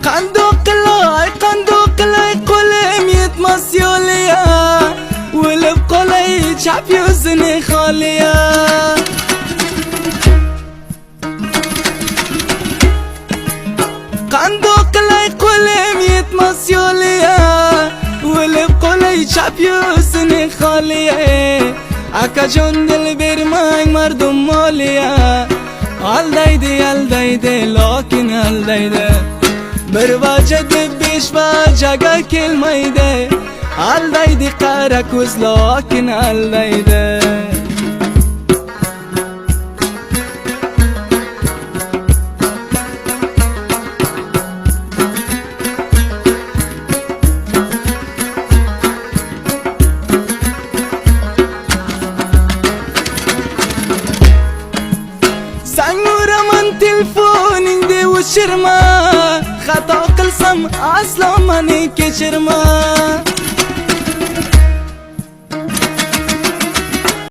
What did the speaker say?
qandoq qilay qo'lim yetmas yo'liya, o'lib qolay chap yuzini xoliya. Qandoq qilay qo'lim yetmas yo'liya, o'lib qolay chap yuzini xoliya. Akajon dil bermang mardum moliya, aldaydi lokin aldaydi. Bir vaja deb besh vajaga kelmaydi, aldaydi qara ko'z lokin aldaydi. Sang uraman telefoningni o'chirma, xato qilsam aslo meni kechirma.